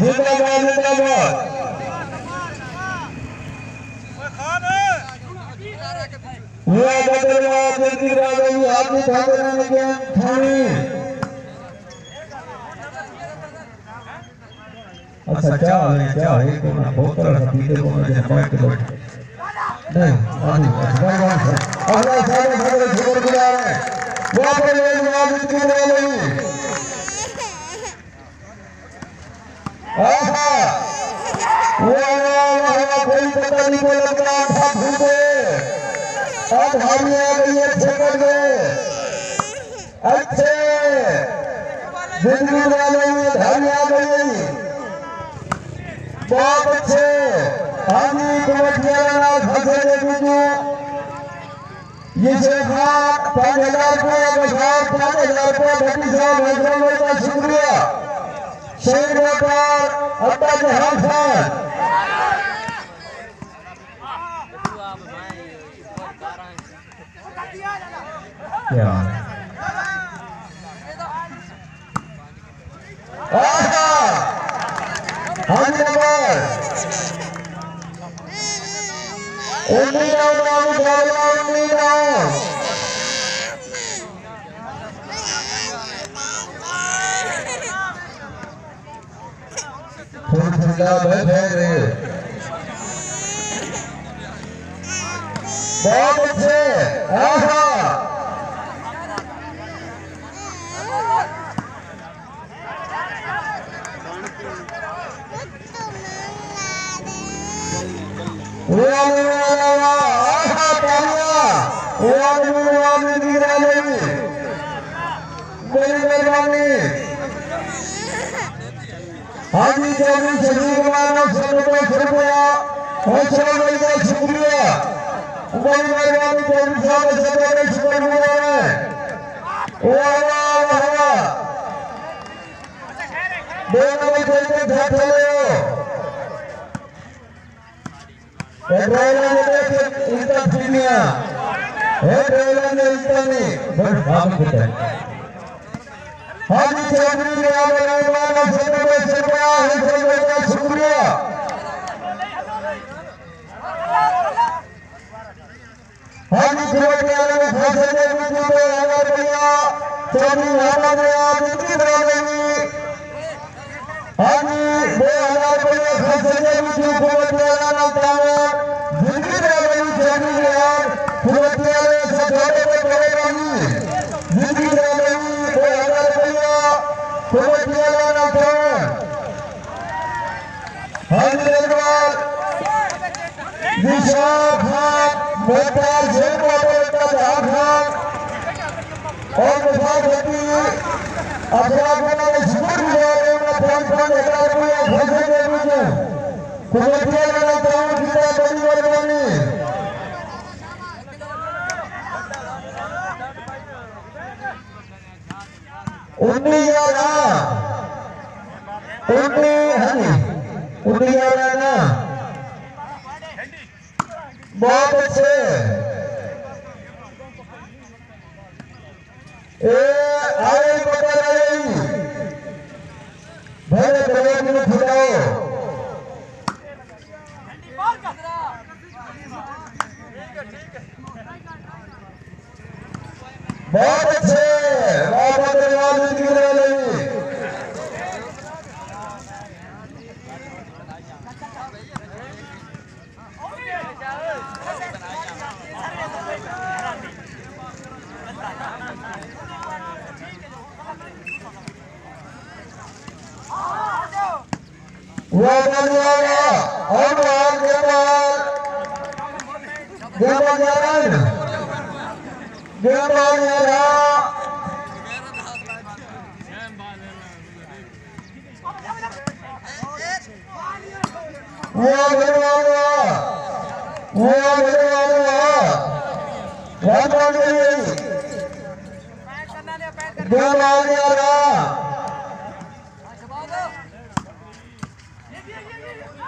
जिंदाबाद हुआ बदलवा जल्दी राजा आपने भाग रहने के थाने अच्छा क्या है को ना बहुत तरह का पीते को ना जमा के बैठ नहीं आदि अगला साल भगवान छोड़ दिया है वहां पर ये नमाज की नहीं आहा वो कोई पता नहीं को लगता था भूले अब हम आ गई अच्छे कर गए अच्छे जिंदगी वाले में धन आ गई बहुत अच्छे हम कमटियां फंसे दीजिए ये शेखात 5000 रुपया 5000 रुपया भट्टी साहब हैदराबाद का शुक्रिया शहीद व्यापार अड्डा जहां खान क्या हम नंबर बहुत अच्छे हाजी चौधरी शरीफ मानो शुक्रिया शुक्रिया बड़ी मेहरबानी चौधरी साहब शुक्रिया हाजी चौधरी शुक्रिया हाजी चौधरी बहुत अच्छे आए पता नहीं भले भले में खिलाओ बहुत अच्छे बाबा दरबार की रही वो बनवाया और बाहर के बाद देवजान देवजान वो बनवाया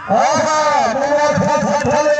आहा मेरा